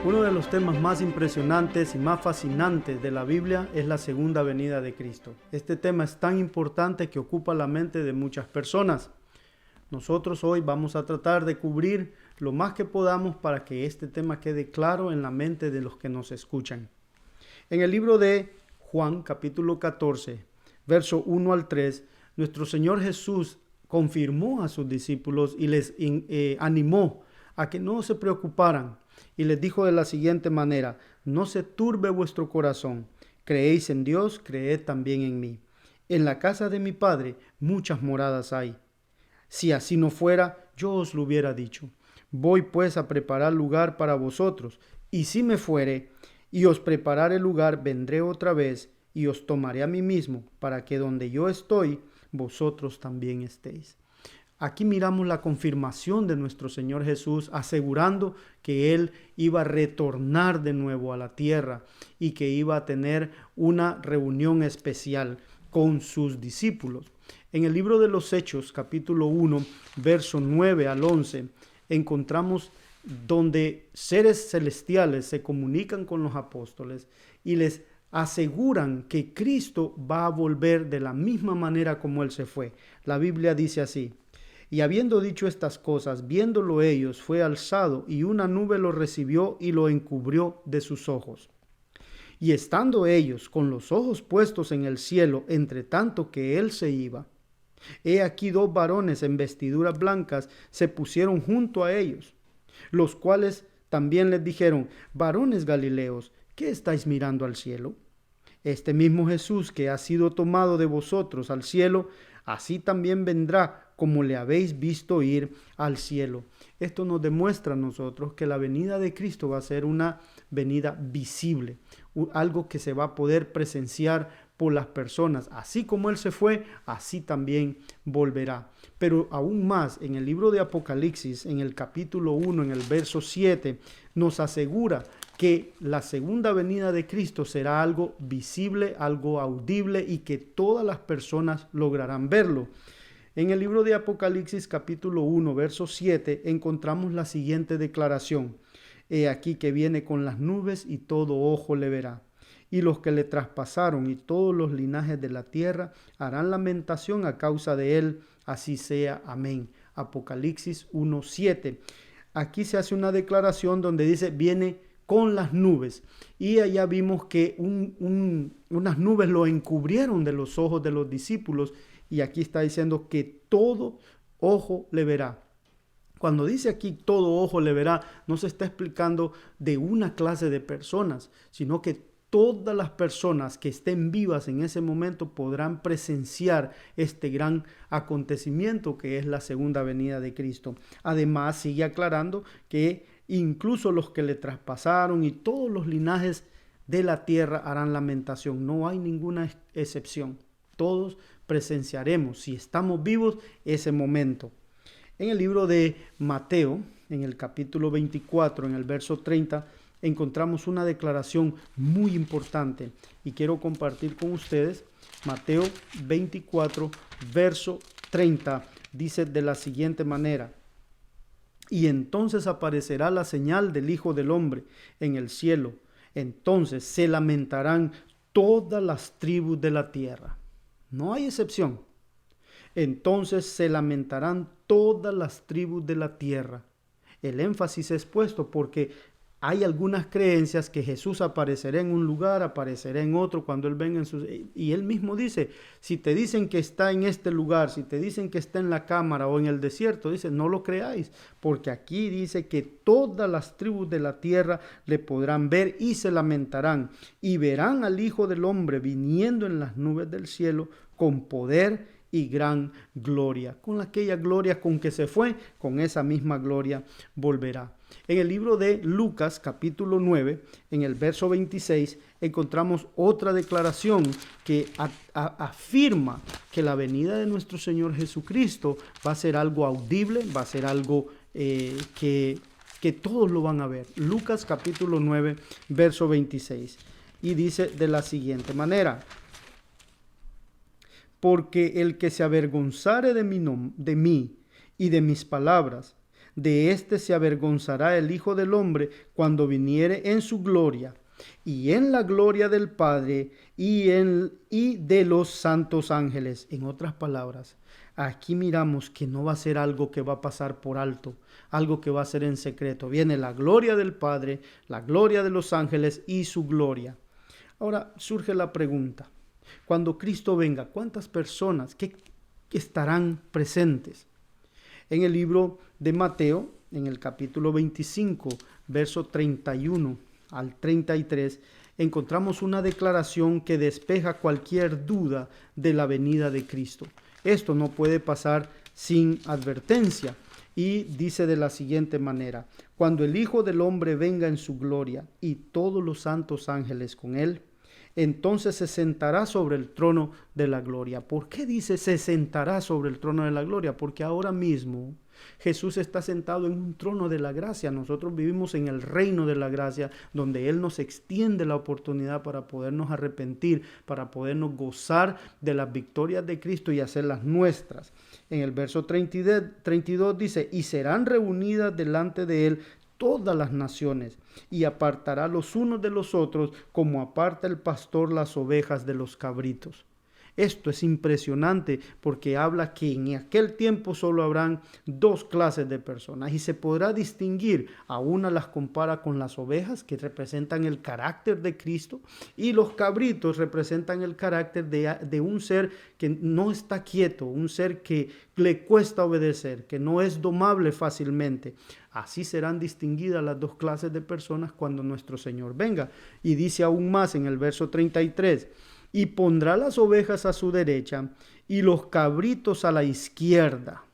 Uno de los temas más impresionantes y más fascinantes de la Biblia es la segunda venida de Cristo. Este tema es tan importante que ocupa la mente de muchas personas. Nosotros hoy vamos a tratar de cubrir lo más que podamos para que este tema quede claro en la mente de los que nos escuchan. En el libro de Juan, capítulo 14, verso 1 al 3, nuestro Señor Jesús confirmó a sus discípulos y les animó a que no se preocuparan. Y les dijo de la siguiente manera: no se turbe vuestro corazón, creéis en Dios, creed también en mí. En la casa de mi Padre muchas moradas hay. Si así no fuera, yo os lo hubiera dicho. Voy pues a preparar lugar para vosotros, y si me fuere, y os prepararé lugar, vendré otra vez, y os tomaré a mí mismo, para que donde yo estoy, vosotros también estéis. Aquí miramos la confirmación de nuestro Señor Jesús, asegurando que Él iba a retornar de nuevo a la tierra y que iba a tener una reunión especial con sus discípulos. En el libro de los Hechos, capítulo 1, verso 9 al 11, encontramos donde seres celestiales se comunican con los apóstoles y les aseguran que Cristo va a volver de la misma manera como Él se fue. La Biblia dice así: y habiendo dicho estas cosas, viéndolo ellos, fue alzado, y una nube lo recibió y lo encubrió de sus ojos. Y estando ellos con los ojos puestos en el cielo, entre tanto que él se iba, he aquí dos varones en vestiduras blancas se pusieron junto a ellos, los cuales también les dijeron: varones Galileos, ¿qué estáis mirando al cielo? Este mismo Jesús que ha sido tomado de vosotros al cielo, así también vendrá como le habéis visto ir al cielo. Esto nos demuestra a nosotros que la venida de Cristo va a ser una venida visible, algo que se va a poder presenciar por las personas. Así como Él se fue, así también volverá. Pero aún más, en el libro de Apocalipsis, en el capítulo 1, en el verso 7, nos asegura que la segunda venida de Cristo será algo visible, algo audible y que todas las personas lograrán verlo. En el libro de Apocalipsis capítulo 1, verso 7, encontramos la siguiente declaración: he aquí que viene con las nubes y todo ojo le verá. Y los que le traspasaron y todos los linajes de la tierra harán lamentación a causa de él. Así sea. Amén. Apocalipsis 1, 7. Aquí se hace una declaración donde dice viene con las nubes. Y allá vimos que unas nubes lo encubrieron de los ojos de los discípulos. Y aquí está diciendo que todo ojo le verá. Cuando dice aquí todo ojo le verá, no se está explicando de una clase de personas, sino que todas las personas que estén vivas en ese momento podrán presenciar este gran acontecimiento que es la segunda venida de Cristo. Además, sigue aclarando que incluso los que le traspasaron y todos los linajes de la tierra harán lamentación. No hay ninguna excepción. Todos presenciaremos, si estamos vivos, ese momento. En el libro de Mateo, en el capítulo 24, en el verso 30, encontramos una declaración muy importante y quiero compartir con ustedes. Mateo 24, verso 30, dice de la siguiente manera: y entonces aparecerá la señal del Hijo del Hombre en el cielo. Entonces se lamentarán todas las tribus de la tierra. No hay excepción. Entonces se lamentarán todas las tribus de la tierra. El énfasis es puesto porque hay algunas creencias que Jesús aparecerá en un lugar, aparecerá en otro cuando Él venga y Él mismo dice, si te dicen que está en este lugar, si te dicen que está en la cámara o en el desierto, dice, no lo creáis, porque aquí dice que todas las tribus de la tierra le podrán ver y se lamentarán y verán al Hijo del Hombre viniendo en las nubes del cielo con poder y gran gloria. Con aquella gloria con que se fue, con esa misma gloria volverá. En el libro de Lucas, capítulo 9, en el verso 26, encontramos otra declaración que afirma que la venida de nuestro Señor Jesucristo va a ser algo audible, va a ser algo que todos lo van a ver. Lucas, capítulo 9, verso 26. Y dice de la siguiente manera: porque el que se avergonzare de mí y de mis palabras. De éste se avergonzará el Hijo del Hombre cuando viniere en su gloria, y en la gloria del Padre y de los santos ángeles. En otras palabras, aquí miramos que no va a ser algo que va a pasar por alto, algo que va a ser en secreto. Viene la gloria del Padre, la gloria de los ángeles y su gloria. Ahora surge la pregunta, cuando Cristo venga, ¿cuántas personas que estarán presentes? En el libro de Mateo, en el capítulo 25, verso 31 al 33, encontramos una declaración que despeja cualquier duda de la venida de Cristo. Esto no puede pasar sin advertencia. Y dice de la siguiente manera: cuando el Hijo del Hombre venga en su gloria y todos los santos ángeles con él, entonces se sentará sobre el trono de la gloria. ¿Por qué dice se sentará sobre el trono de la gloria? Porque ahora mismo Jesús está sentado en un trono de la gracia. Nosotros vivimos en el reino de la gracia, donde Él nos extiende la oportunidad para podernos arrepentir, para podernos gozar de las victorias de Cristo y hacerlas nuestras. En el verso 32 dice: y serán reunidas delante de Él todas las naciones, y apartará los unos de los otros, como aparta el pastor las ovejas de los cabritos. Esto es impresionante porque habla que en aquel tiempo solo habrán dos clases de personas y se podrá distinguir. A una las compara con las ovejas, que representan el carácter de Cristo, y los cabritos representan el carácter de un ser que no está quieto, un ser que le cuesta obedecer, que no es domable fácilmente. Así serán distinguidas las dos clases de personas cuando nuestro Señor venga. Y dice aún más en el verso 33: y pondrá las ovejas a su derecha y los cabritos a la izquierda.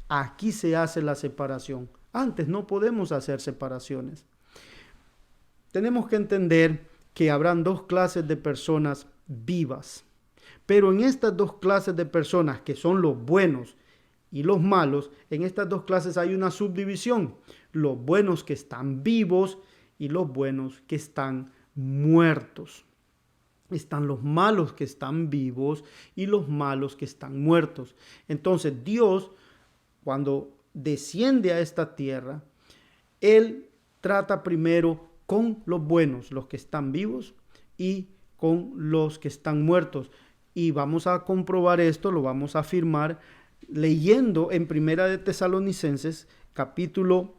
Aquí se hace la separación. Antes no podemos hacer separaciones. Tenemos que entender que habrán dos clases de personas vivas. Pero en estas dos clases de personas, que son los buenos y los malos, en estas dos clases hay una subdivisión. Los buenos que están vivos y los buenos que están muertos. Están los malos que están vivos y los malos que están muertos. Entonces Dios, cuando desciende a esta tierra, Él trata primero con los buenos, los que están vivos, y con los que están muertos. Y vamos a comprobar esto, lo vamos a afirmar leyendo en Primera de Tesalonicenses, capítulo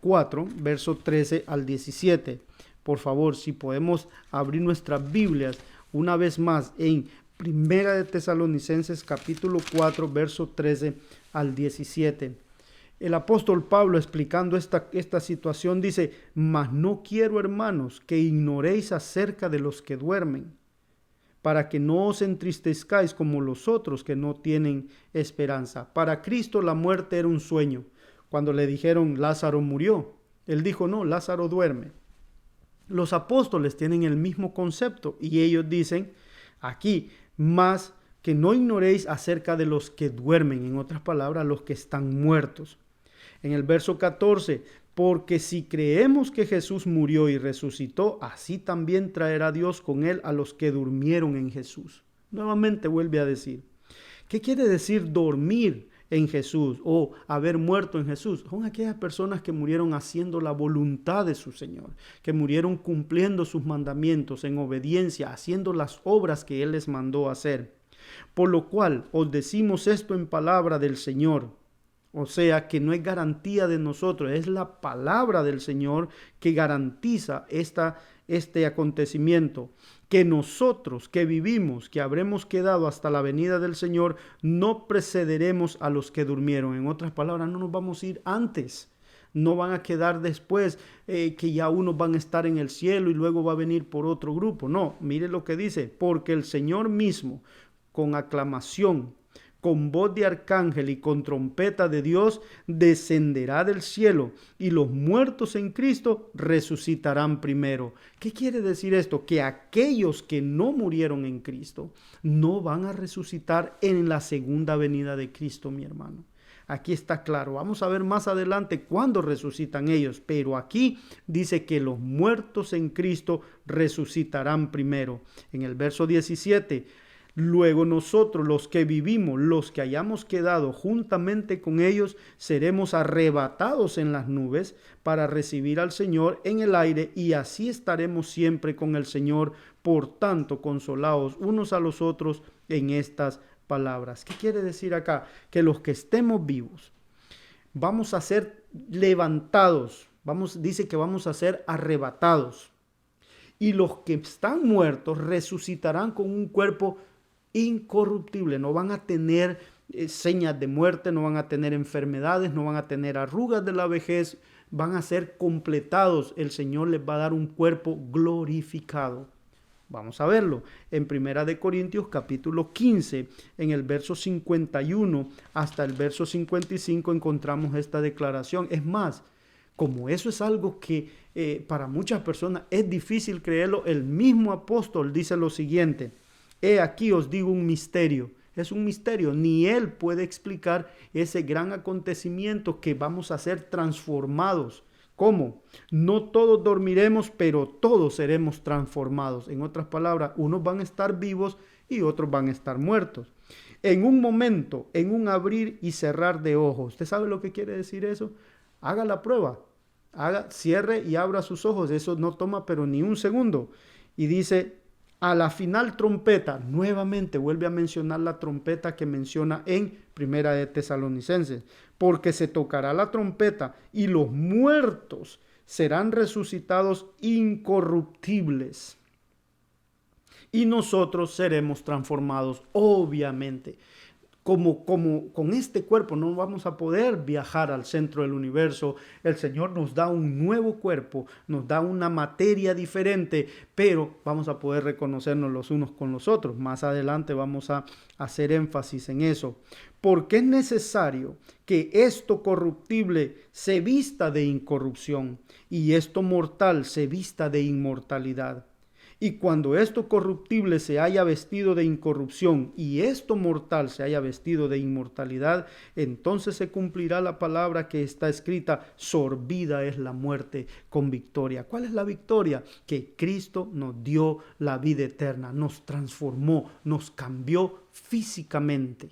4, verso 13 al 17. Por favor, si podemos abrir nuestras Biblias una vez más en Primera de Tesalonicenses capítulo 4, verso 13 al 17. El apóstol Pablo, explicando esta situación, dice: mas no quiero, hermanos, que ignoréis acerca de los que duermen, para que no os entristezcáis como los otros que no tienen esperanza. Para Cristo la muerte era un sueño. Cuando le dijeron Lázaro murió, Él dijo: no, Lázaro duerme. Los apóstoles tienen el mismo concepto y ellos dicen aquí: más que no ignoréis acerca de los que duermen, en otras palabras, los que están muertos. En el verso 14: porque si creemos que Jesús murió y resucitó, así también traerá Dios con él a los que durmieron en Jesús. Nuevamente vuelve a decir, ¿qué quiere decir dormir en Jesús o haber muerto en Jesús? Son aquellas personas que murieron haciendo la voluntad de su Señor, que murieron cumpliendo sus mandamientos en obediencia, haciendo las obras que Él les mandó hacer. Por lo cual os decimos esto en palabra del Señor. O sea que no es garantía de nosotros, es la palabra del Señor que garantiza este acontecimiento. Que nosotros que vivimos, que habremos quedado hasta la venida del Señor, no precederemos a los que durmieron. En otras palabras, no nos vamos a ir antes. No van a quedar después, que ya unos van a estar en el cielo y luego va a venir por otro grupo. No, mire lo que dice: porque el Señor mismo, con aclamación, con voz de arcángel y con trompeta de Dios, descenderá del cielo, y los muertos en Cristo resucitarán primero. ¿Qué quiere decir esto? Que aquellos que no murieron en Cristo no van a resucitar en la segunda venida de Cristo, mi hermano. Aquí está claro. Vamos a ver más adelante cuándo resucitan ellos, pero aquí dice que los muertos en Cristo resucitarán primero. En el verso 17: Luego nosotros, los que vivimos, los que hayamos quedado juntamente con ellos, seremos arrebatados en las nubes para recibir al Señor en el aire, y así estaremos siempre con el Señor. Por tanto, consolaos unos a los otros en estas palabras. ¿Qué quiere decir acá? Que los que estemos vivos vamos a ser levantados. Dice que vamos a ser arrebatados. Y los que están muertos resucitarán con un cuerpo incorruptible. No van a tener señas de muerte, no van a tener enfermedades, no van a tener arrugas de la vejez. Van a ser completados. El Señor les va a dar un cuerpo glorificado. Vamos a verlo en 1 Corintios capítulo 15, en el verso 51 hasta el verso 55 encontramos esta declaración. Es más, como eso es algo que para muchas personas es difícil creerlo, el mismo apóstol dice lo siguiente: he aquí os digo un misterio. Es un misterio, ni él puede explicar ese gran acontecimiento que vamos a ser transformados. ¿Cómo? No todos dormiremos, pero todos seremos transformados. En otras palabras, unos van a estar vivos y otros van a estar muertos. En un momento, en un abrir y cerrar de ojos. ¿Usted sabe lo que quiere decir eso? Haga la prueba. Cierre y abra sus ojos. Eso no toma pero ni un segundo. Y dice, a la final trompeta, nuevamente vuelve a mencionar la trompeta que menciona en Primera de Tesalonicenses, porque se tocará la trompeta y los muertos serán resucitados incorruptibles y nosotros seremos transformados. Obviamente, como con este cuerpo no vamos a poder viajar al centro del universo. El Señor nos da un nuevo cuerpo, nos da una materia diferente, pero vamos a poder reconocernos los unos con los otros. Más adelante vamos a hacer énfasis en eso. Porque es necesario que esto corruptible se vista de incorrupción y esto mortal se vista de inmortalidad. Y cuando esto corruptible se haya vestido de incorrupción y esto mortal se haya vestido de inmortalidad, entonces se cumplirá la palabra que está escrita: sorbida es la muerte con victoria. ¿Cuál es la victoria? Que Cristo nos dio la vida eterna, nos transformó, nos cambió físicamente.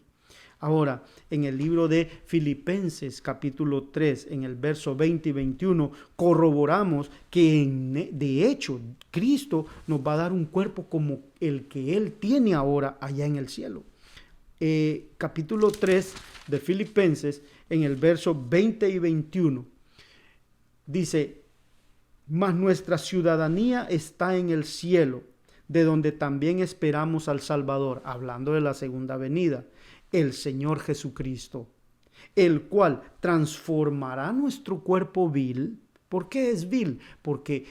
Ahora, en el libro de Filipenses capítulo 3, en el verso 20 y 21, corroboramos que de hecho Cristo nos va a dar un cuerpo como el que Él tiene ahora allá en el cielo. Capítulo 3 de Filipenses, en el verso 20 y 21, dice, mas nuestra ciudadanía está en el cielo, de donde también esperamos al Salvador, hablando de la segunda venida, el Señor Jesucristo, el cual transformará nuestro cuerpo vil. ¿Por qué es vil? Porque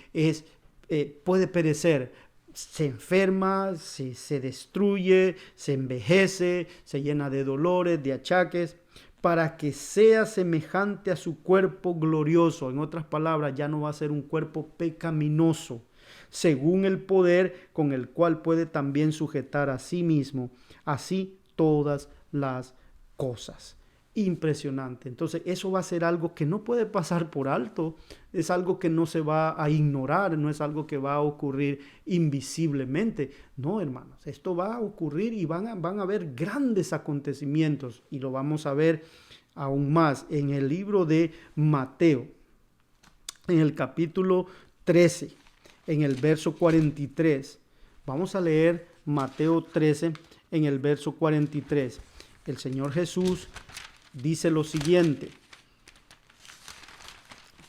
puede perecer, se enferma, se destruye, se envejece, se llena de dolores, de achaques, para que sea semejante a su cuerpo glorioso. En otras palabras, ya no va a ser un cuerpo pecaminoso, según el poder con el cual puede también sujetar a sí mismo, así todas las cosas. Impresionante. Entonces eso va a ser algo que no puede pasar por alto, es algo que no se va a ignorar, no es algo que va a ocurrir invisiblemente. No, hermanos, esto va a ocurrir y van a haber grandes acontecimientos, y lo vamos a ver aún más en el libro de Mateo, en el capítulo 13, en el verso 43. Vamos a leer Mateo 13 en el verso 43. El Señor Jesús dice lo siguiente,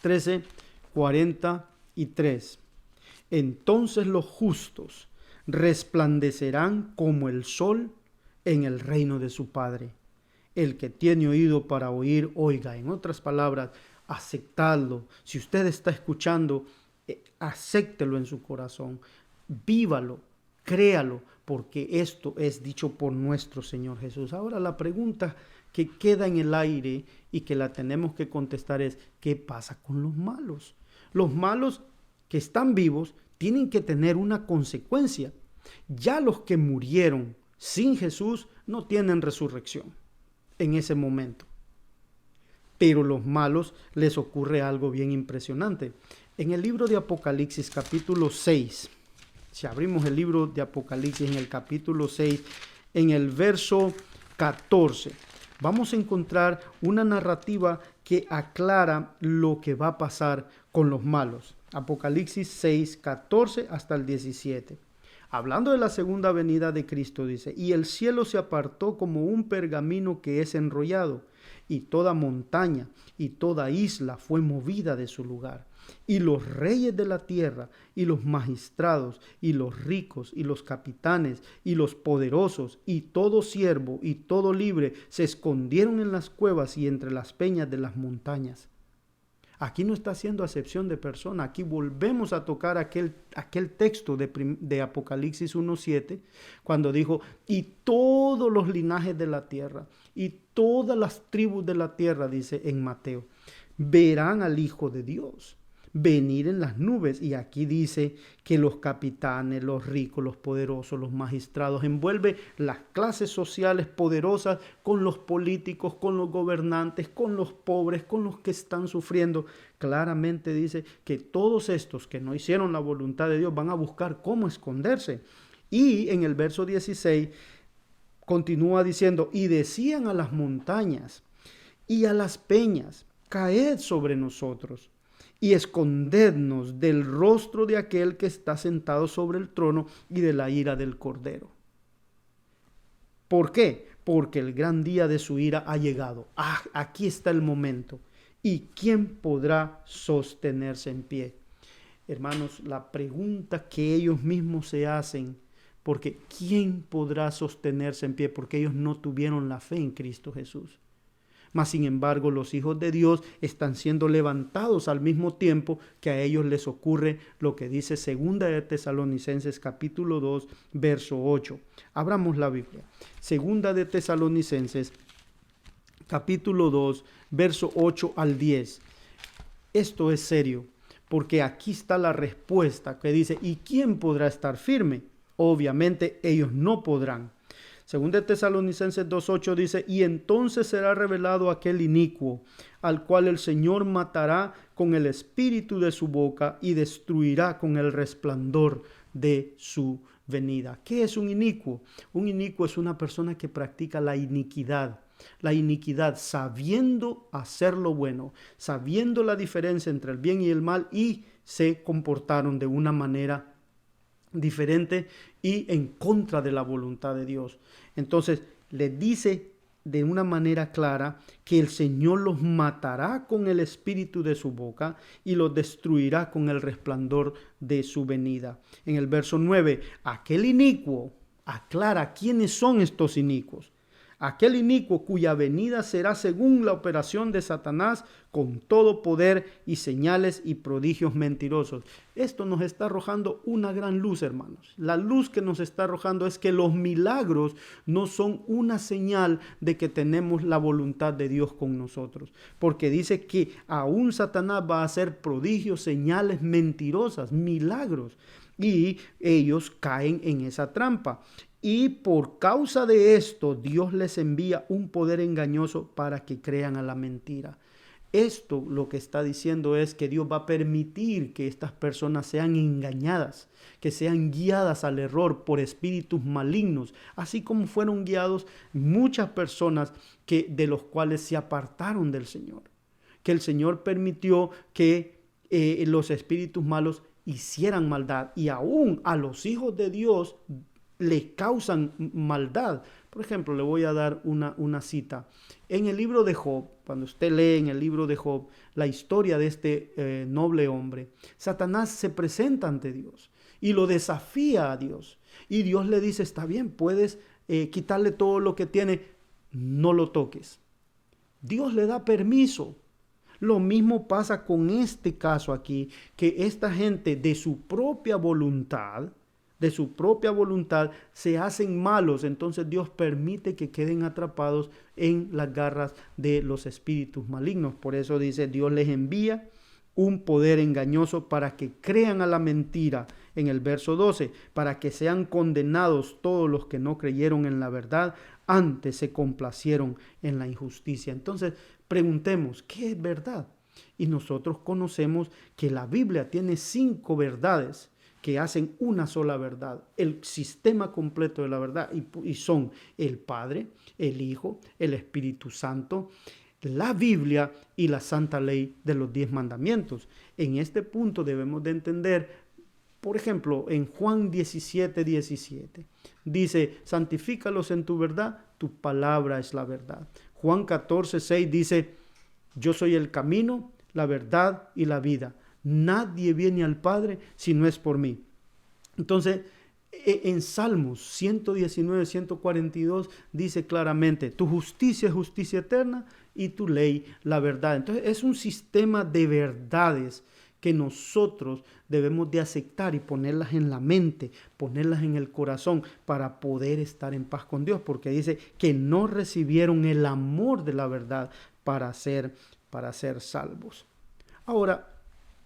13:43. Entonces los justos resplandecerán como el sol en el reino de su Padre. El que tiene oído para oír, oiga. En otras palabras, aceptadlo. Si usted está escuchando, acéptelo en su corazón, vívalo, créalo, porque esto es dicho por nuestro Señor Jesús. Ahora la pregunta que queda en el aire y que la tenemos que contestar es: ¿qué pasa con los malos? Los malos que están vivos tienen que tener una consecuencia. Ya los que murieron sin Jesús no tienen resurrección en ese momento. Pero los malos les ocurre algo bien impresionante. En el libro de Apocalipsis capítulo 6, si abrimos el libro de Apocalipsis en el capítulo 6, en el verso 14, vamos a encontrar una narrativa que aclara lo que va a pasar con los malos. Apocalipsis 6, 14 hasta el 17. Hablando de la segunda venida de Cristo, dice: y el cielo se apartó como un pergamino que es enrollado, y toda montaña y toda isla fue movida de su lugar. Y los reyes de la tierra, y los magistrados, y los ricos, y los capitanes, y los poderosos, y todo siervo, y todo libre, se escondieron en las cuevas y entre las peñas de las montañas. Aquí no está haciendo acepción de persona. Aquí volvemos a tocar aquel texto de Apocalipsis 1:7, cuando dijo: y todos los linajes de la tierra, y todas las tribus de la tierra, dice en Mateo, verán al Hijo de Dios venir en las nubes. Y aquí dice que los capitanes, los ricos, los poderosos, los magistrados, envuelve las clases sociales poderosas con los políticos, con los gobernantes, con los pobres, con los que están sufriendo. Claramente dice que todos estos que no hicieron la voluntad de Dios van a buscar cómo esconderse. Y en el verso 16 continúa diciendo: y decían a las montañas y a las peñas: caed sobre nosotros y escondednos del rostro de aquel que está sentado sobre el trono y de la ira del Cordero. ¿Por qué? Porque el gran día de su ira ha llegado. Aquí está el momento. ¿Y quién podrá sostenerse en pie? Hermanos, la pregunta que ellos mismos se hacen, porque ¿quién podrá sostenerse en pie? Porque ellos no tuvieron la fe en Cristo Jesús. Mas, sin embargo, los hijos de Dios están siendo levantados al mismo tiempo que a ellos les ocurre lo que dice 2 de Tesalonicenses capítulo 2, verso 8. Abramos la Biblia. 2 de Tesalonicenses capítulo 2, verso 8 al 10. Esto es serio, porque aquí está la respuesta que dice: ¿y quién podrá estar firme? Obviamente ellos no podrán. Según de Tesalonicenses 2:8 dice: y entonces será revelado aquel inicuo, al cual el Señor matará con el espíritu de su boca y destruirá con el resplandor de su venida. ¿Qué es un inicuo? Un inicuo es una persona que practica la iniquidad. La iniquidad sabiendo hacer lo bueno, sabiendo la diferencia entre el bien y el mal, y se comportaron de una manera diferente y en contra de la voluntad de Dios. Entonces le dice de una manera clara que el Señor los matará con el espíritu de su boca y los destruirá con el resplandor de su venida. En el verso 9, aquel inicuo aclara quiénes son estos inicuos. Aquel inicuo cuya venida será según la operación de Satanás, con todo poder y señales y prodigios mentirosos. Esto nos está arrojando una gran luz, hermanos. La luz que nos está arrojando es que los milagros no son una señal de que tenemos la voluntad de Dios con nosotros. Porque dice que aún Satanás va a hacer prodigios, señales mentirosas, milagros. Y ellos caen en esa trampa. Y por causa de esto, Dios les envía un poder engañoso para que crean a la mentira. Esto lo que está diciendo es que Dios va a permitir que estas personas sean engañadas, que sean guiadas al error por espíritus malignos, así como fueron guiados muchas personas de los cuales se apartaron del Señor. Que el Señor permitió que los espíritus malos hicieran maldad, y aún a los hijos de Dios le causan maldad. Por ejemplo, le voy a dar una cita. En el libro de Job, cuando usted lee en el libro de Job la historia de este noble hombre, Satanás se presenta ante Dios y lo desafía a Dios. Y Dios le dice: está bien, puedes quitarle todo lo que tiene, no lo toques. Dios le da permiso. Lo mismo pasa con este caso aquí, que esta gente de su propia voluntad se hacen malos. Entonces Dios permite que queden atrapados en las garras de los espíritus malignos. Por eso dice: Dios les envía un poder engañoso para que crean a la mentira. En el verso 12, para que sean condenados todos los que no creyeron en la verdad, antes se complacieron en la injusticia. Entonces preguntemos, ¿qué es verdad? Y nosotros conocemos que la Biblia tiene 5 verdades que hacen una sola verdad, el sistema completo de la verdad, y son el Padre, el Hijo, el Espíritu Santo, la Biblia y la santa ley de los 10 mandamientos. En este punto debemos de entender, por ejemplo, en Juan 17:17, dice, santifícalos en tu verdad, tu palabra es la verdad. Juan 14:6 dice, yo soy el camino, la verdad y la vida. Nadie viene al Padre si no es por mí. Entonces, en Salmos 119, 142 dice claramente, tu justicia es justicia eterna y tu ley la verdad. Entonces, es un sistema de verdades que nosotros debemos de aceptar y ponerlas en la mente, ponerlas en el corazón para poder estar en paz con Dios, porque dice que no recibieron el amor de la verdad para ser salvos. Ahora,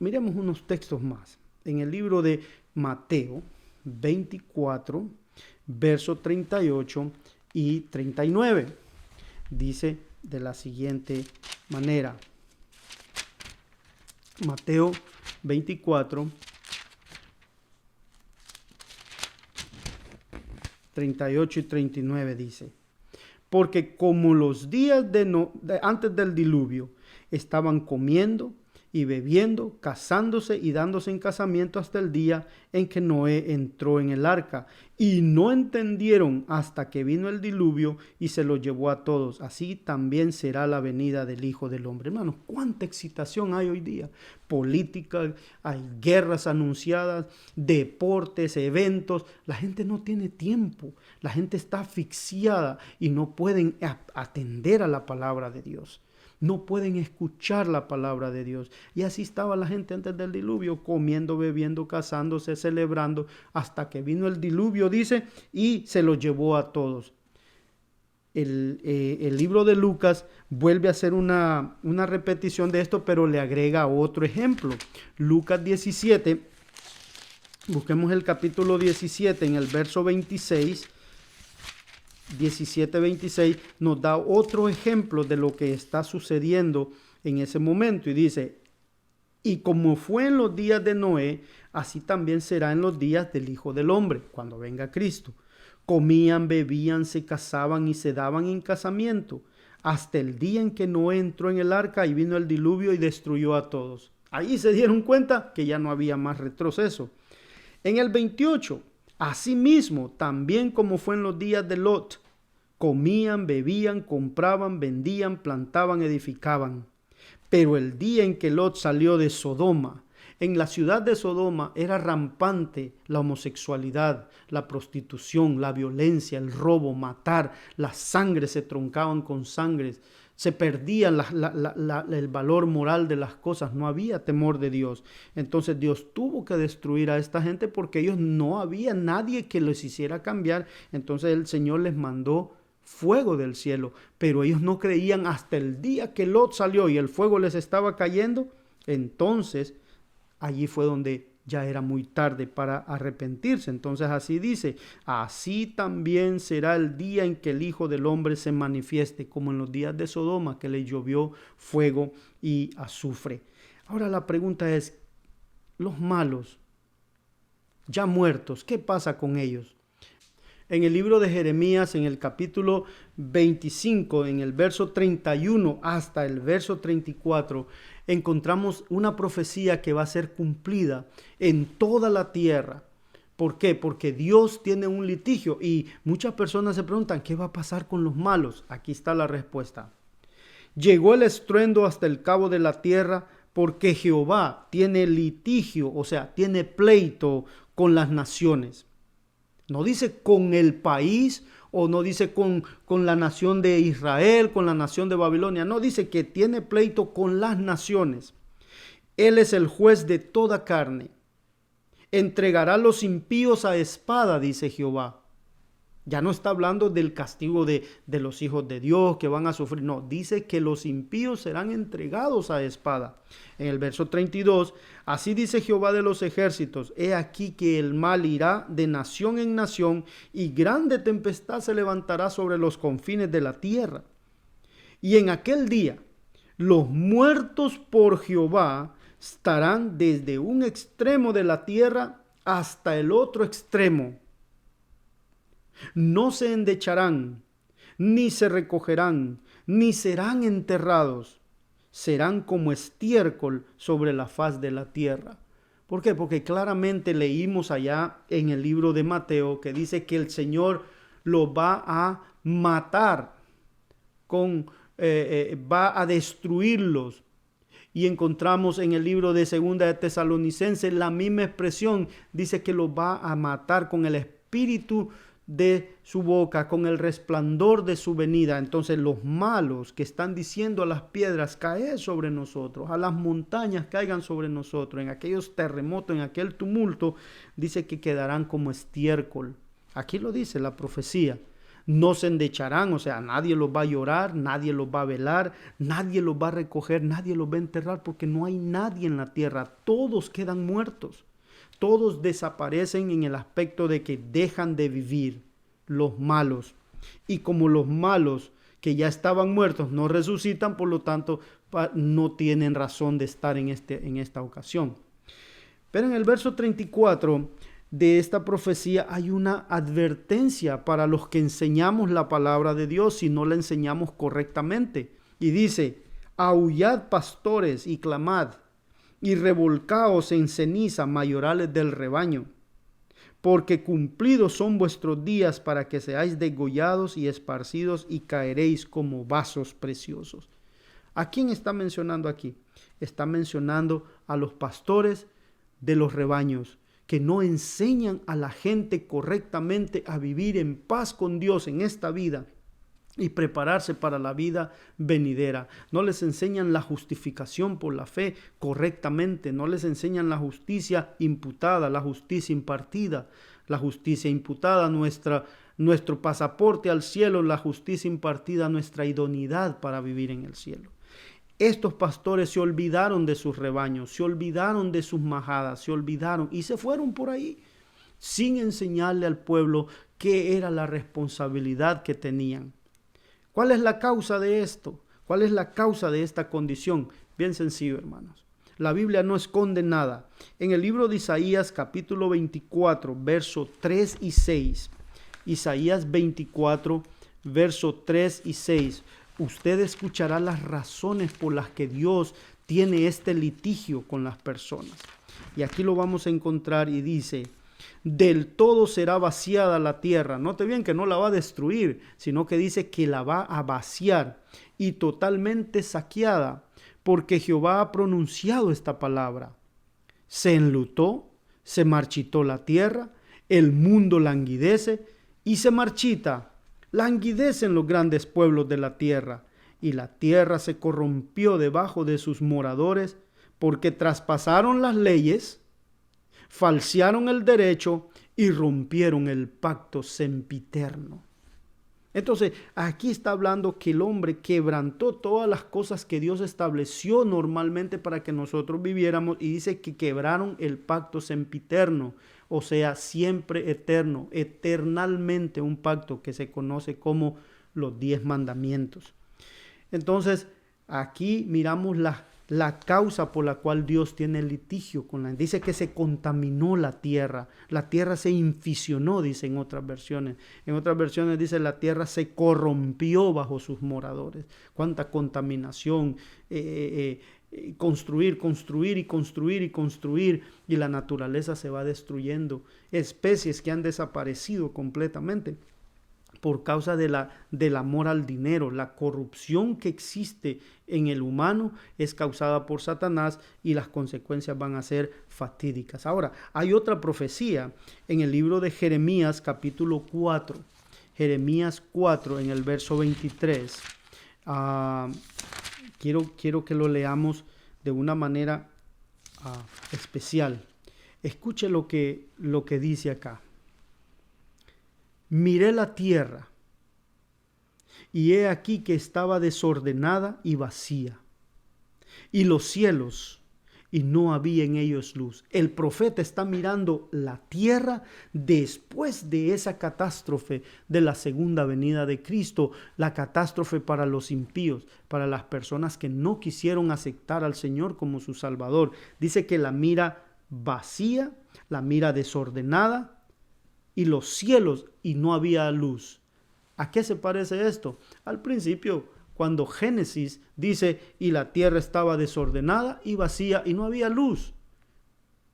miremos unos textos más. En el libro de Mateo 24, versos 38 y 39, dice de la siguiente manera. Mateo 24, 38 y 39 dice, porque como los días antes del diluvio estaban comiendo y bebiendo, casándose y dándose en casamiento hasta el día en que Noé entró en el arca. Y no entendieron hasta que vino el diluvio y se lo llevó a todos. Así también será la venida del Hijo del Hombre. Hermanos, cuánta excitación hay hoy día. Política, hay guerras anunciadas, deportes, eventos. La gente no tiene tiempo. La gente está asfixiada y no pueden atender a la palabra de Dios. No pueden escuchar la palabra de Dios. Y así estaba la gente antes del diluvio, comiendo, bebiendo, casándose, celebrando, hasta que vino el diluvio, dice, y se lo llevó a todos. El libro de Lucas vuelve a hacer una repetición de esto, pero le agrega otro ejemplo. Lucas 17, busquemos el capítulo 17 en el verso 26. 17:26 nos da otro ejemplo de lo que está sucediendo en ese momento y dice, y como fue en los días de Noé, así también será en los días del Hijo del Hombre, cuando venga Cristo. Comían, bebían, se casaban y se daban en casamiento, hasta el día en que Noé entró en el arca y vino el diluvio y destruyó a todos. Ahí se dieron cuenta que ya no había más retroceso. En el 28, asimismo, también como fue en los días de Lot, comían, bebían, compraban, vendían, plantaban, edificaban. Pero el día en que Lot salió de Sodoma, en la ciudad de Sodoma era rampante la homosexualidad, la prostitución, la violencia, el robo, matar, las sangres se truncaban con sangres. Se perdía el valor moral de las cosas, no había temor de Dios. Entonces Dios tuvo que destruir a esta gente porque ellos no había nadie que les hiciera cambiar. Entonces el Señor les mandó fuego del cielo, pero ellos no creían hasta el día que Lot salió y el fuego les estaba cayendo. Entonces allí fue donde ya era muy tarde para arrepentirse. Entonces así dice, así también será el día en que el Hijo del Hombre se manifieste, como en los días de Sodoma, que le llovió fuego y azufre. Ahora la pregunta es, los malos, ya muertos, ¿qué pasa con ellos? En el libro de Jeremías, en el capítulo 25, en el verso 31 hasta el verso 34, encontramos una profecía que va a ser cumplida en toda la tierra. ¿Por qué? Porque Dios tiene un litigio y muchas personas se preguntan, ¿qué va a pasar con los malos? Aquí está la respuesta. Llegó el estruendo hasta el cabo de la tierra porque Jehová tiene litigio, o sea, tiene pleito con las naciones. No dice con el país o no dice con la nación de Israel, con la nación de Babilonia. No, dice que tiene pleito con las naciones. Él es el juez de toda carne. Entregará a los impíos a espada, dice Jehová. Ya no está hablando del castigo de los hijos de Dios que van a sufrir. No, dice que los impíos serán entregados a espada. En el verso 32, así dice Jehová de los ejércitos, he aquí que el mal irá de nación en nación y grande tempestad se levantará sobre los confines de la tierra. Y en aquel día, los muertos por Jehová estarán desde un extremo de la tierra hasta el otro extremo. No se endecharán, ni se recogerán, ni serán enterrados. Serán como estiércol sobre la faz de la tierra. ¿Por qué? Porque claramente leímos allá en el libro de Mateo que dice que el Señor lo va a matar, va a destruirlos. Y encontramos en el libro de Segunda de Tesalonicenses la misma expresión. Dice que lo va a matar con el espíritu de su boca, con el resplandor de su venida. Entonces los malos que están diciendo a las piedras, caed sobre nosotros, a las montañas caigan sobre nosotros, en aquellos terremotos, en aquel tumulto, dice que quedarán como estiércol. Aquí lo dice la profecía. No se endecharán, o sea, nadie los va a llorar, nadie los va a velar, nadie los va a recoger, nadie los va a enterrar, porque no hay nadie en la tierra. Todos quedan muertos. Todos desaparecen en el aspecto de que dejan de vivir, los malos. Y como los malos que ya estaban muertos no resucitan, por lo tanto no tienen razón de estar en esta ocasión. Pero en el verso 34 de esta profecía hay una advertencia para los que enseñamos la palabra de Dios si no la enseñamos correctamente. Y dice, aullad pastores y clamad, y revolcaos en ceniza, mayorales del rebaño, porque cumplidos son vuestros días para que seáis degollados y esparcidos y caeréis como vasos preciosos. ¿A quién está mencionando aquí? Está mencionando a los pastores de los rebaños, que no enseñan a la gente correctamente a vivir en paz con Dios en esta vida y prepararse para la vida venidera. No les enseñan la justificación por la fe correctamente, no les enseñan la justicia imputada, la justicia impartida, la justicia imputada, nuestro pasaporte al cielo, la justicia impartida, nuestra idoneidad para vivir en el cielo. Estos pastores se olvidaron de sus rebaños, se olvidaron de sus majadas, se olvidaron y se fueron por ahí sin enseñarle al pueblo qué era la responsabilidad que tenían. ¿Cuál es la causa de esto? ¿Cuál es la causa de esta condición? Bien sencillo, hermanos. La Biblia no esconde nada. En el libro de Isaías, capítulo 24, verso 3 y 6. Isaías 24, verso 3 y 6. Usted escuchará las razones por las que Dios tiene este litigio con las personas. Y aquí lo vamos a encontrar y dice, del todo será vaciada la tierra. Note bien que no la va a destruir, sino que dice que la va a vaciar y totalmente saqueada, porque Jehová ha pronunciado esta palabra. Se enlutó, se marchitó la tierra, el mundo languidece y se marchita. Languidecen los grandes pueblos de la tierra, y la tierra se corrompió debajo de sus moradores, porque traspasaron las leyes, falsearon el derecho y rompieron el pacto sempiterno. Entonces, aquí está hablando que el hombre quebrantó todas las cosas que Dios estableció normalmente para que nosotros viviéramos, y dice que quebraron el pacto sempiterno, o sea, siempre eterno, eternalmente, un pacto que se conoce como los 10 mandamientos. Entonces, aquí miramos la causa por la cual Dios tiene litigio con la. Dice que se contaminó la tierra se inficionó, dice en otras versiones. En otras versiones dice la tierra se corrompió bajo sus moradores. Cuánta contaminación, construir, y la naturaleza se va destruyendo. Especies que han desaparecido completamente por causa del amor al dinero. La corrupción que existe en el humano es causada por Satanás y las consecuencias van a ser fatídicas. Ahora, hay otra profecía en el libro de Jeremías capítulo 4. Jeremías 4 en el verso 23. Quiero que lo leamos de una manera especial. Escuche lo que dice acá. Miré la tierra, y he aquí que estaba desordenada y vacía, y los cielos, y no había en ellos luz. El profeta está mirando la tierra después de esa catástrofe de la segunda venida de Cristo, la catástrofe para los impíos, para las personas que no quisieron aceptar al Señor como su Salvador. Dice que la mira vacía, la mira desordenada, y los cielos, y no había luz. ¿A qué se parece esto? Al principio, cuando Génesis dice, y la tierra estaba desordenada y vacía, y no había luz.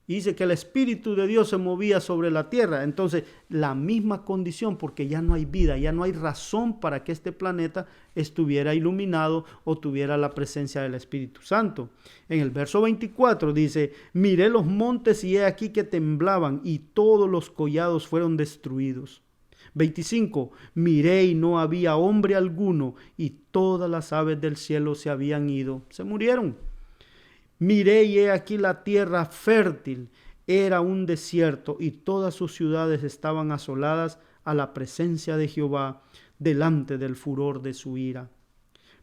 Y dice que el Espíritu de Dios se movía sobre la tierra. Entonces, la misma condición, porque ya no hay vida, ya no hay razón para que este planeta estuviera iluminado o tuviera la presencia del Espíritu Santo. En el verso 24 dice, miré los montes y he aquí que temblaban y todos los collados fueron destruidos. 25, miré y no había hombre alguno y todas las aves del cielo se habían ido, se murieron. Miré y he aquí la tierra fértil era un desierto y todas sus ciudades estaban asoladas a la presencia de Jehová, delante del furor de su ira.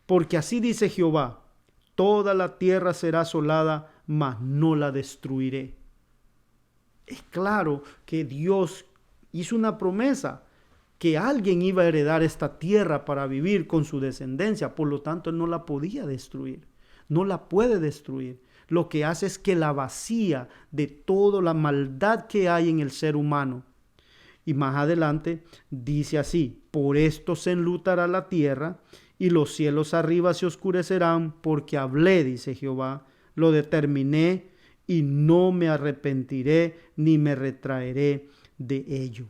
Porque así dice Jehová, toda la tierra será asolada, mas no la destruiré. Es claro que Dios hizo una promesa, que alguien iba a heredar esta tierra para vivir con su descendencia, por lo tanto él no la podía destruir. No la puede destruir. Lo que hace es que la vacía de toda la maldad que hay en el ser humano. Y más adelante dice así, por esto se enlutará la tierra y los cielos arriba se oscurecerán, porque hablé, dice Jehová, lo determiné y no me arrepentiré ni me retraeré de ello.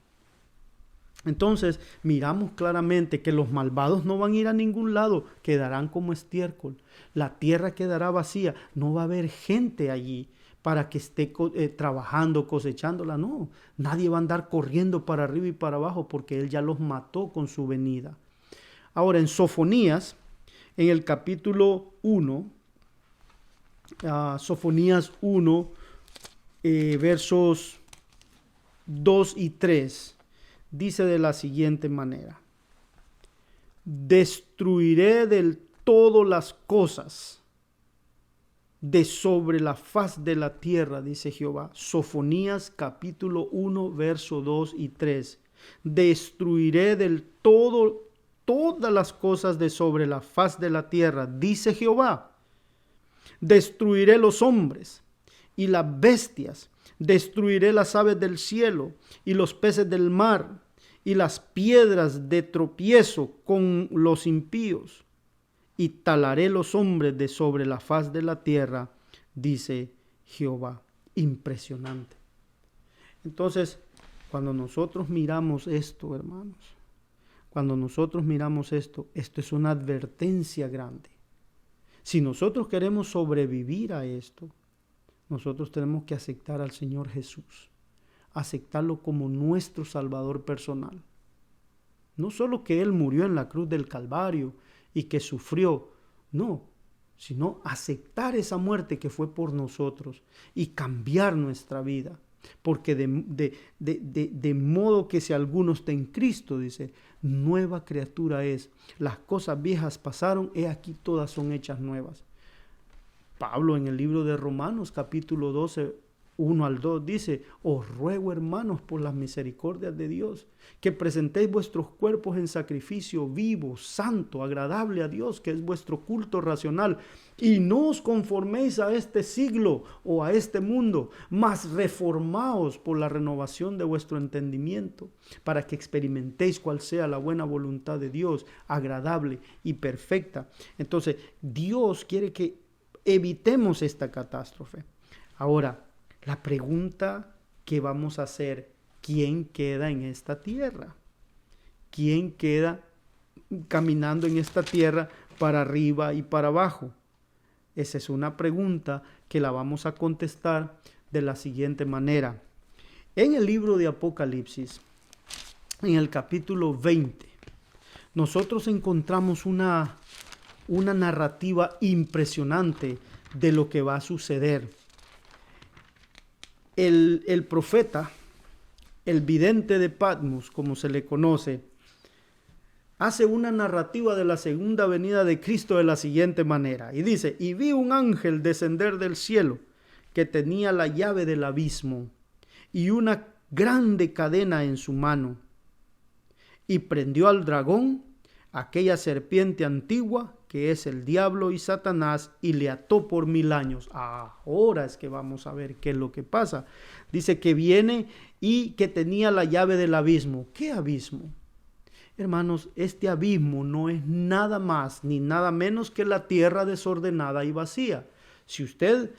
Entonces miramos claramente que los malvados no van a ir a ningún lado, quedarán como estiércol. La tierra quedará vacía, no va a haber gente allí para que esté trabajando, cosechándola. No, nadie va a andar corriendo para arriba y para abajo porque Él ya los mató con su venida. Ahora en Sofonías, en el capítulo 1, Sofonías 1, versos 2 y 3, dice de la siguiente manera, destruiré del todo las cosas de sobre la faz de la tierra, dice Jehová. Sofonías capítulo 1, verso 2 y 3. Destruiré del todo todas las cosas de sobre la faz de la tierra, dice Jehová. Destruiré los hombres y las bestias, destruiré las aves del cielo y los peces del mar y las piedras de tropiezo con los impíos, y talaré los hombres de sobre la faz de la tierra, dice Jehová. Impresionante. Entonces, cuando nosotros miramos esto, hermanos, cuando nosotros miramos esto es una advertencia grande. Si nosotros queremos sobrevivir a esto, nosotros tenemos que aceptar al Señor Jesús, aceptarlo como nuestro Salvador personal. No solo que Él murió en la cruz del Calvario y que sufrió, no, sino aceptar esa muerte que fue por nosotros y cambiar nuestra vida. Porque de modo que si alguno está en Cristo, dice, nueva criatura es. Las cosas viejas pasaron, he aquí todas son hechas nuevas. Pablo en el libro de Romanos capítulo 12, 1 al 2 dice, os ruego hermanos por las misericordias de Dios, que presentéis vuestros cuerpos en sacrificio vivo, santo, agradable a Dios, que es vuestro culto racional, y no os conforméis a este siglo o a este mundo, mas reformaos por la renovación de vuestro entendimiento, para que experimentéis cuál sea la buena voluntad de Dios, agradable y perfecta. Entonces, Dios quiere que evitemos esta catástrofe. Ahora, la pregunta que vamos a hacer, ¿quién queda en esta tierra? ¿Quién queda caminando en esta tierra para arriba y para abajo? Esa es una pregunta que la vamos a contestar de la siguiente manera. En el libro de Apocalipsis, en el capítulo 20, nosotros encontramos una narrativa impresionante de lo que va a suceder. El profeta, el vidente de Patmos, como se le conoce, hace una narrativa de la segunda venida de Cristo de la siguiente manera. Y dice, y vi un ángel descender del cielo que tenía la llave del abismo y una grande cadena en su mano. Y prendió al dragón, aquella serpiente antigua que es el diablo y Satanás, y le ató por 1000 años. Ahora es que vamos a ver qué es lo que pasa. Dice que viene y que tenía la llave del abismo. ¿Qué abismo? Hermanos, este abismo no es nada más ni nada menos que la tierra desordenada y vacía. Si usted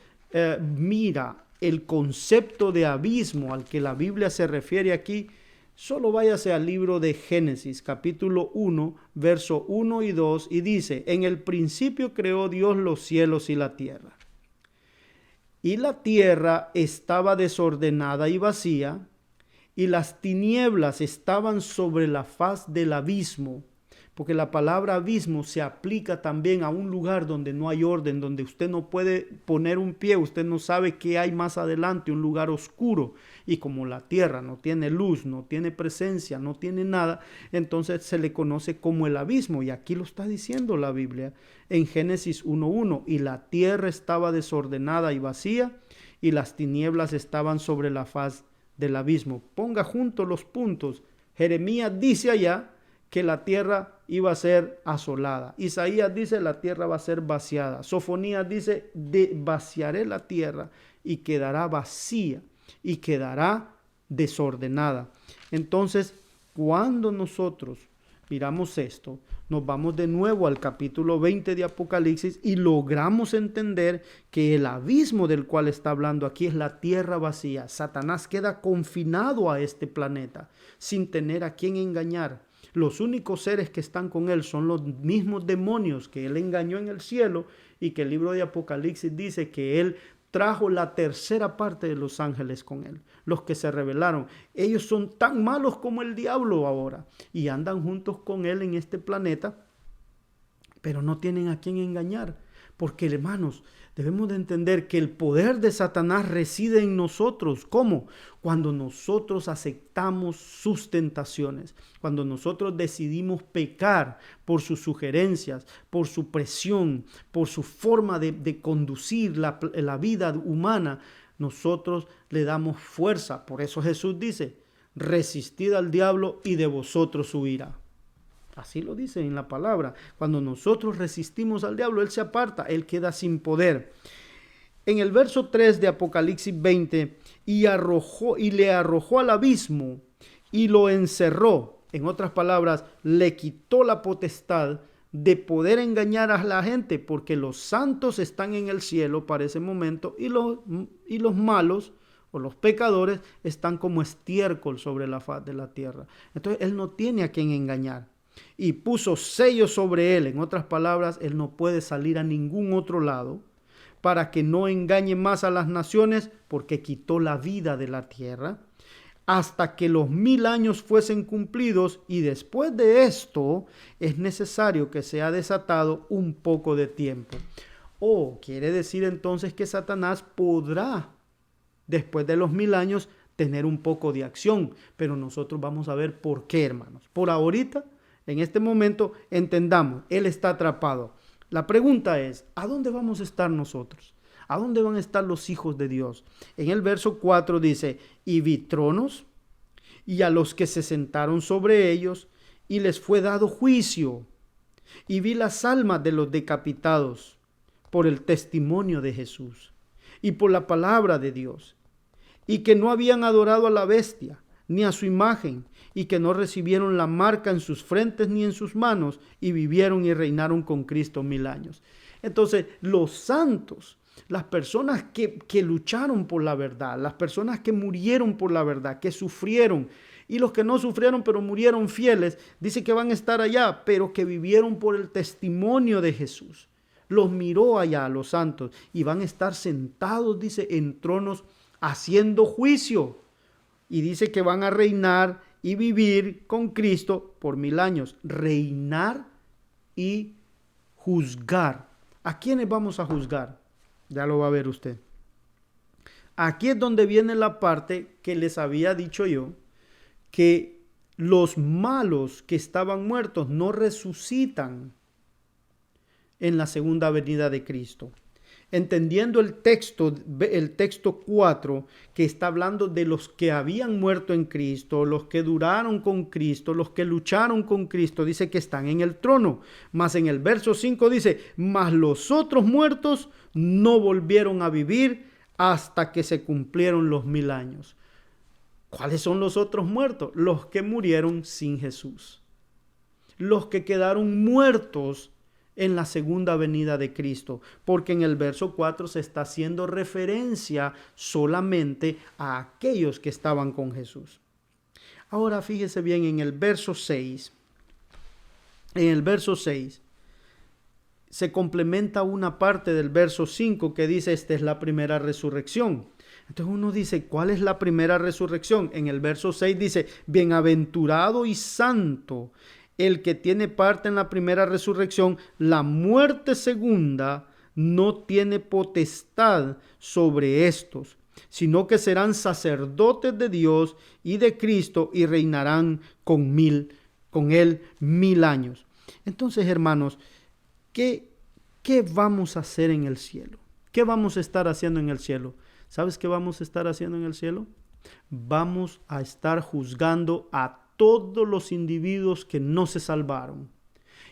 mira el concepto de abismo al que la Biblia se refiere aquí, solo váyase al libro de Génesis, capítulo 1, verso 1 y 2, y dice: en el principio creó Dios los cielos y la tierra. Y la tierra estaba desordenada y vacía, y las tinieblas estaban sobre la faz del abismo, porque la palabra abismo se aplica también a un lugar donde no hay orden, donde usted no puede poner un pie, usted no sabe qué hay más adelante, un lugar oscuro. Y como la tierra no tiene luz, no tiene presencia, no tiene nada, entonces se le conoce como el abismo. Y aquí lo está diciendo la Biblia en Génesis 1:1. Y la tierra estaba desordenada y vacía, y las tinieblas estaban sobre la faz del abismo. Ponga juntos los puntos. Jeremías dice allá que la tierra iba a ser asolada. Isaías dice la tierra va a ser vaciada. Sofonías dice vaciaré la tierra y quedará vacía y quedará desordenada. Entonces, cuando nosotros miramos esto, nos vamos de nuevo al capítulo 20 de Apocalipsis y logramos entender que el abismo del cual está hablando aquí es la tierra vacía. Satanás queda confinado a este planeta sin tener a quien engañar. Los únicos seres que están con él son los mismos demonios que él engañó en el cielo, y que el libro de Apocalipsis dice que él trajo la tercera parte de los ángeles con él, los que se rebelaron. Ellos son tan malos como el diablo ahora y andan juntos con él en este planeta, pero no tienen a quién engañar. Porque, hermanos, debemos de entender que el poder de Satanás reside en nosotros. ¿Cómo? Cuando nosotros aceptamos sus tentaciones, cuando nosotros decidimos pecar por sus sugerencias, por su presión, por su forma de conducir la vida humana, nosotros le damos fuerza. Por eso Jesús dice: resistid al diablo y de vosotros huirá. Así lo dice en la palabra. Cuando nosotros resistimos al diablo, él se aparta, él queda sin poder. En el verso 3 de Apocalipsis 20, y le arrojó al abismo y lo encerró. En otras palabras, le quitó la potestad de poder engañar a la gente, porque los santos están en el cielo para ese momento y los malos o los pecadores están como estiércol sobre la faz de la tierra. Entonces él no tiene a quien engañar. Y puso sellos sobre él. En otras palabras, él no puede salir a ningún otro lado, para que no engañe más a las naciones, porque quitó la vida de la tierra, hasta que los 1000 años fuesen cumplidos, y después de esto es necesario que sea desatado un poco de tiempo. Quiere decir entonces que Satanás podrá, después de los 1000 años, tener un poco de acción, pero nosotros vamos a ver por qué, hermanos. Por ahorita, en este momento, entendamos, él está atrapado. La pregunta es, ¿a dónde vamos a estar nosotros? ¿A dónde van a estar los hijos de Dios? En el verso 4 dice: y vi tronos, y a los que se sentaron sobre ellos, y les fue dado juicio. Y vi las almas de los decapitados por el testimonio de Jesús y por la palabra de Dios, y que no habían adorado a la bestia ni a su imagen, y que no recibieron la marca en sus frentes ni en sus manos, y vivieron y reinaron con Cristo 1000 años. Entonces, los santos, las personas que lucharon por la verdad, las personas que murieron por la verdad, que sufrieron, y los que no sufrieron pero murieron fieles, dice que van a estar allá, pero que vivieron por el testimonio de Jesús. Los miró allá a los santos, y van a estar sentados, dice, en tronos haciendo juicio. Y dice que van a reinar y vivir con Cristo por 1000 años. Reinar y juzgar. ¿A quiénes vamos a juzgar? Ya lo va a ver usted. Aquí es donde viene la parte que les había dicho yo, que los malos que estaban muertos no resucitan en la segunda venida de Cristo. entendiendo el texto 4, que está hablando de los que habían muerto en Cristo, los que duraron con Cristo, los que lucharon con Cristo, dice que están en el trono. Mas en el verso 5 dice, mas los otros muertos no volvieron a vivir hasta que se cumplieron los 1000 años. ¿Cuáles son los otros muertos? Los que murieron sin Jesús. Los que quedaron muertos en la segunda venida de Cristo, porque en el verso 4 se está haciendo referencia solamente a aquellos que estaban con Jesús. Ahora fíjese bien en el verso 6. En el verso 6 se complementa una parte del verso 5 que dice, esta es la primera resurrección. Entonces uno dice, ¿cuál es la primera resurrección? En el verso 6 dice, bienaventurado y santo el que tiene parte en la primera resurrección, la muerte segunda no tiene potestad sobre estos, sino que serán sacerdotes de Dios y de Cristo y reinarán con él 1000 años. Entonces, hermanos, ¿qué vamos a hacer en el cielo? ¿Qué vamos a estar haciendo en el cielo? ¿Sabes qué vamos a estar haciendo en el cielo? Vamos a estar juzgando a todos los individuos que no se salvaron.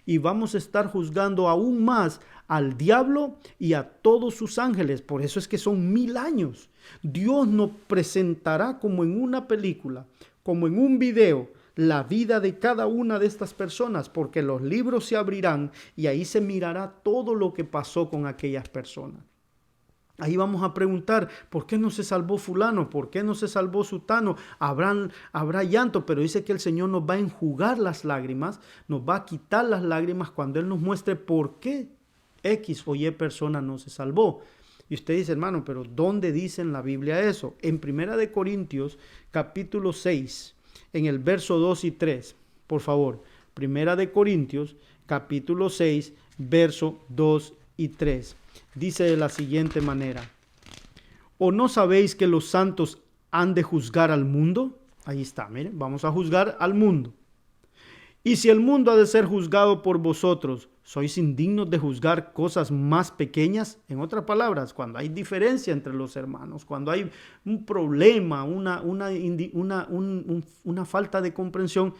Y vamos a estar juzgando aún más al diablo y a todos sus ángeles. Por eso es que son 1000 años. Dios nos presentará como en una película, como en un video, la vida de cada una de estas personas, porque los libros se abrirán y ahí se mirará todo lo que pasó con aquellas personas. Ahí vamos a preguntar, ¿por qué no se salvó fulano? ¿Por qué no se salvó sutano? Habrá llanto, pero dice que el Señor nos va a enjugar las lágrimas, nos va a quitar las lágrimas cuando Él nos muestre por qué X o Y persona no se salvó. Y usted dice, hermano, pero ¿dónde dice en la Biblia eso? En 1 Corintios, capítulo 6, en el verso 2 y 3. Por favor, 1 Corintios, capítulo 6, verso 2 y 3. Dice de la siguiente manera, ¿o no sabéis que los santos han de juzgar al mundo? Ahí está, miren, vamos a juzgar al mundo. Y si el mundo ha de ser juzgado por vosotros, ¿sois indignos de juzgar cosas más pequeñas? En otras palabras, cuando hay diferencia entre los hermanos, cuando hay un problema, una falta de comprensión,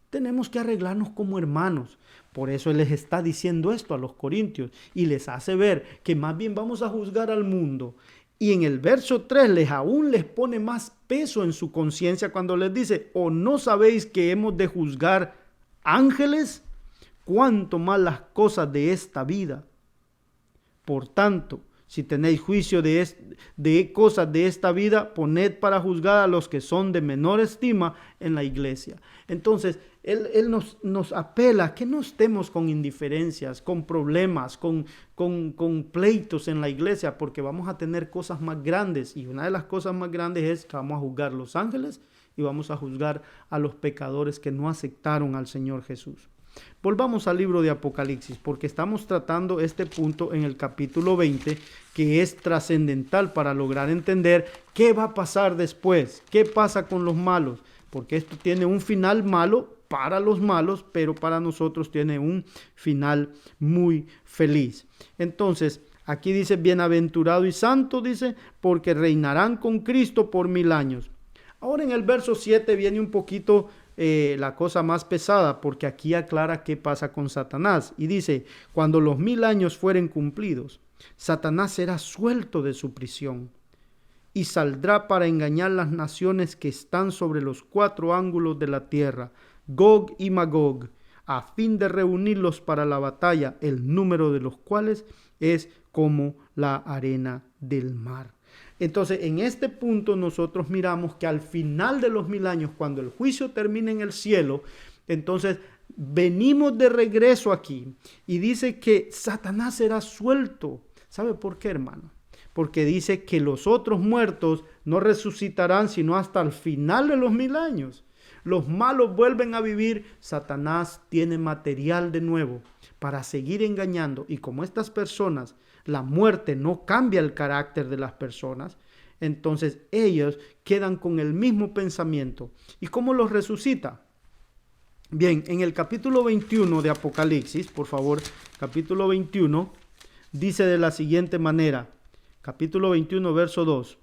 tenemos que arreglarnos como hermanos. Por eso Él les está diciendo esto a los corintios y les hace ver que más bien vamos a juzgar al mundo. Y en el verso 3 aún les pone más peso en su conciencia cuando les dice, ¿o no sabéis que hemos de juzgar ángeles? Cuánto más las cosas de esta vida. Por tanto, si tenéis juicio de cosas de esta vida, poned para juzgar a los que son de menor estima en la iglesia. Entonces, Él nos apela a que no estemos con indiferencias, con problemas, con pleitos en la iglesia, porque vamos a tener cosas más grandes. Y una de las cosas más grandes es que vamos a juzgar a los ángeles y vamos a juzgar a los pecadores que no aceptaron al Señor Jesús. Volvamos al libro de Apocalipsis, porque estamos tratando este punto en el capítulo 20, que es trascendental para lograr entender qué va a pasar después, qué pasa con los malos, porque esto tiene un final malo para los malos, pero para nosotros tiene un final muy feliz. Entonces, aquí dice, bienaventurado y santo, dice, porque reinarán con Cristo por 1000 años. Ahora en el verso 7 viene un poquito la cosa más pesada, porque aquí aclara qué pasa con Satanás. Y dice, cuando los 1000 años fueren cumplidos, Satanás será suelto de su prisión y saldrá para engañar las naciones que están sobre los 4 ángulos de la tierra, Gog y Magog, a fin de reunirlos para la batalla, el número de los cuales es como la arena del mar. Entonces, en este punto nosotros miramos que al final de los 1000 años, cuando el juicio termine en el cielo, entonces venimos de regreso aquí y dice que Satanás será suelto. ¿Sabe por qué, hermano? Porque dice que los otros muertos no resucitarán sino hasta el final de los 1000 años. Los malos vuelven a vivir, Satanás tiene material de nuevo para seguir engañando. Y como estas personas, la muerte no cambia el carácter de las personas, entonces ellos quedan con el mismo pensamiento. ¿Y cómo los resucita? Bien, en el capítulo 21 de Apocalipsis, por favor, capítulo 21, dice de la siguiente manera, capítulo 21, verso 2.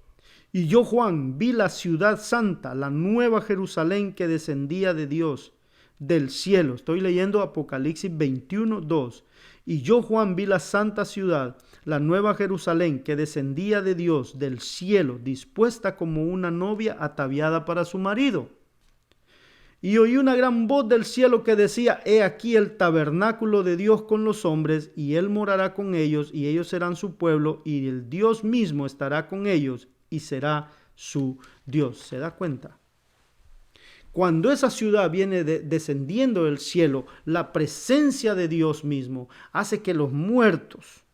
Y yo, Juan, vi la ciudad santa, la nueva Jerusalén que descendía de Dios, del cielo. Estoy leyendo Apocalipsis 21, 2. Y yo, Juan, vi la santa ciudad, la nueva Jerusalén que descendía de Dios, del cielo, dispuesta como una novia ataviada para su marido. Y oí una gran voz del cielo que decía, he aquí el tabernáculo de Dios con los hombres, y él morará con ellos, y ellos serán su pueblo, y el Dios mismo estará con ellos, y será su Dios. ¿Se da cuenta? Cuando esa ciudad viene descendiendo del cielo, la presencia de Dios mismo hace que los muertos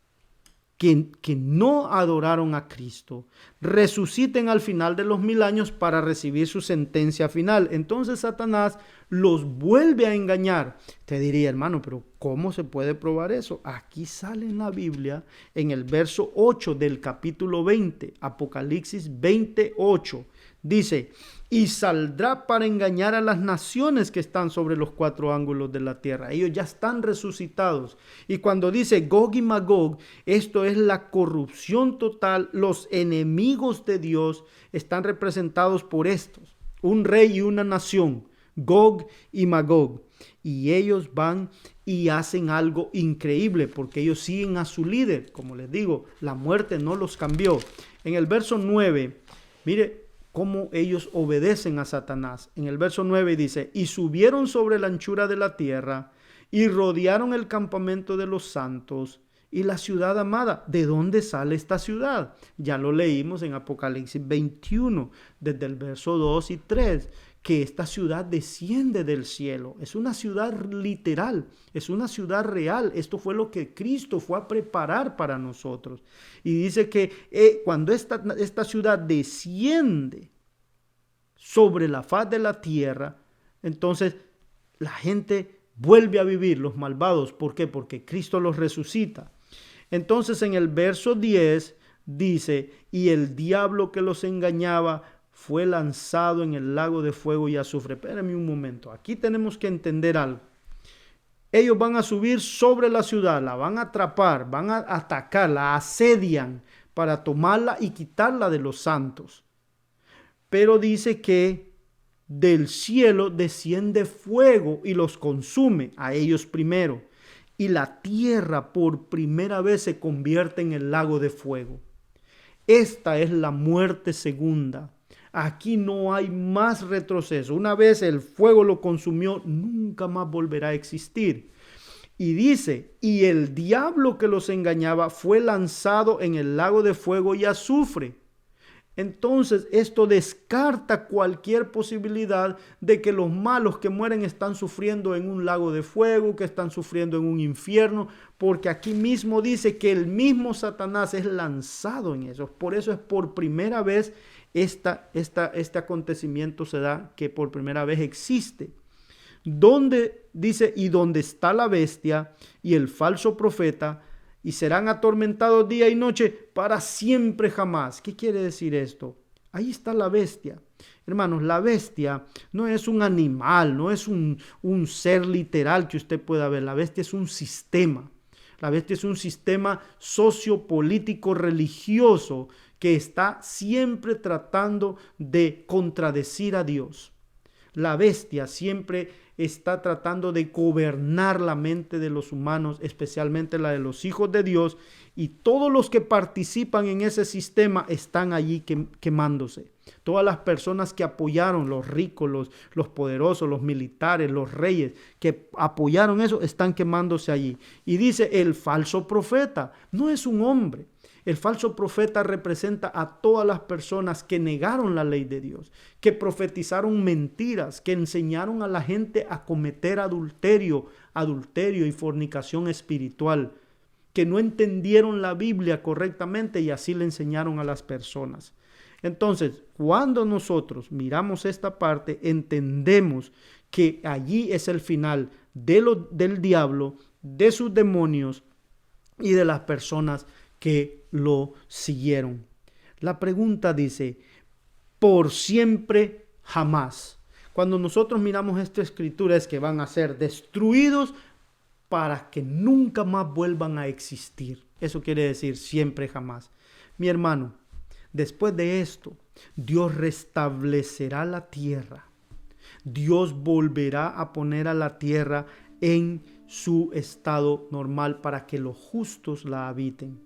que no adoraron a Cristo resuciten al final de los 1000 años para recibir su sentencia final. Entonces Satanás los vuelve a engañar. Te diría, hermano, pero ¿cómo se puede probar eso? Aquí sale en la Biblia, en el verso 8 del capítulo 20, Apocalipsis 28, dice, y saldrá para engañar a las naciones que están sobre los 4 ángulos de la tierra. Ellos ya están resucitados. Y cuando dice Gog y Magog, esto es la corrupción total. Los enemigos de Dios están representados por estos, un rey y una nación, Gog y Magog. Y ellos van y hacen algo increíble porque ellos siguen a su líder. Como les digo, la muerte no los cambió. En el verso 9, mire cómo ellos obedecen a Satanás. En el verso 9 dice, y subieron sobre la anchura de la tierra y rodearon el campamento de los santos y la ciudad amada. ¿De dónde sale esta ciudad? Ya lo leímos en Apocalipsis 21, desde el verso 2 y 3, que esta ciudad desciende del cielo. Es una ciudad literal, es una ciudad real. Esto fue lo que Cristo fue a preparar para nosotros. Y dice que cuando esta ciudad desciende sobre la faz de la tierra, entonces la gente vuelve a vivir, los malvados. ¿Por qué? Porque Cristo los resucita. Entonces en el verso 10 dice, y el diablo que los engañaba fue lanzado en el lago de fuego y azufre. Espérame un momento, aquí tenemos que entender algo. Ellos van a subir sobre la ciudad, la van a atrapar, van a atacar, la asedian para tomarla y quitarla de los santos. Pero dice que del cielo desciende fuego y los consume a ellos primero. Y la tierra por primera vez se convierte en el lago de fuego. Esta es la muerte segunda. Aquí no hay más retroceso. Una vez el fuego lo consumió, nunca más volverá a existir. Y dice, y el diablo que los engañaba fue lanzado en el lago de fuego y azufre. Entonces esto descarta cualquier posibilidad de que los malos que mueren están sufriendo en un lago de fuego, que están sufriendo en un infierno, porque aquí mismo dice que el mismo Satanás es lanzado en eso. Por eso es por primera vez este acontecimiento se da, que por primera vez existe. Donde dice, y donde está la bestia y el falso profeta, y serán atormentados día y noche para siempre jamás. ¿Qué quiere decir esto? Ahí está la bestia. Hermanos, la bestia no es un animal, no es un ser literal que usted pueda ver. La bestia es un sistema. La bestia es un sistema sociopolítico religioso que está siempre tratando de contradecir a Dios. La bestia siempre está tratando de gobernar la mente de los humanos, especialmente la de los hijos de Dios, y todos los que participan en ese sistema están allí quemándose. Todas las personas que apoyaron, los ricos, los poderosos, los militares, los reyes, que apoyaron eso, están quemándose allí. Y dice, el falso profeta no es un hombre. El falso profeta representa a todas las personas que negaron la ley de Dios, que profetizaron mentiras, que enseñaron a la gente a cometer adulterio y fornicación espiritual, que no entendieron la Biblia correctamente y así le enseñaron a las personas. Entonces, cuando nosotros miramos esta parte, entendemos que allí es el final del diablo, de sus demonios y de las personas que lo siguieron. La pregunta dice, por siempre jamás. Cuando nosotros miramos esta escritura es que van a ser destruidos para que nunca más vuelvan a existir. Eso quiere decir siempre, jamás. Mi hermano, después de esto, Dios restablecerá la tierra. Dios volverá a poner a la tierra en su estado normal para que los justos la habiten.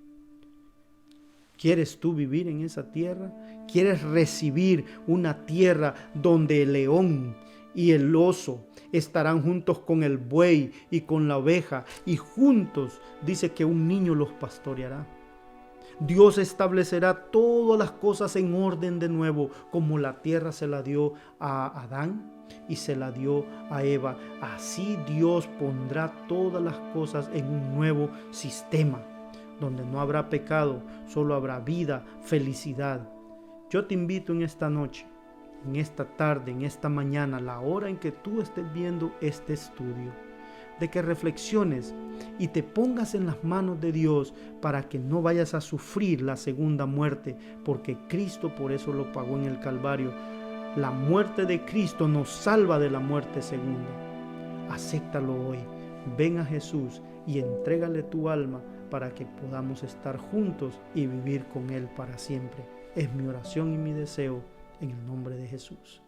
¿Quieres tú vivir en esa tierra? ¿Quieres recibir una tierra donde el león y el oso estarán juntos con el buey y con la oveja, y juntos dice que un niño los pastoreará? Dios establecerá todas las cosas en orden de nuevo, como la tierra se la dio a Adán y se la dio a Eva. Así Dios pondrá todas las cosas en un nuevo sistema, donde no habrá pecado, solo habrá vida, felicidad. Yo te invito en esta noche, en esta tarde, en esta mañana, la hora en que tú estés viendo este estudio, de que reflexiones y te pongas en las manos de Dios para que no vayas a sufrir la segunda muerte, porque Cristo por eso lo pagó en el Calvario. La muerte de Cristo nos salva de la muerte segunda. Acéptalo hoy. Ven a Jesús y entrégale tu alma para que podamos estar juntos y vivir con Él para siempre. Es mi oración y mi deseo en el nombre de Jesús.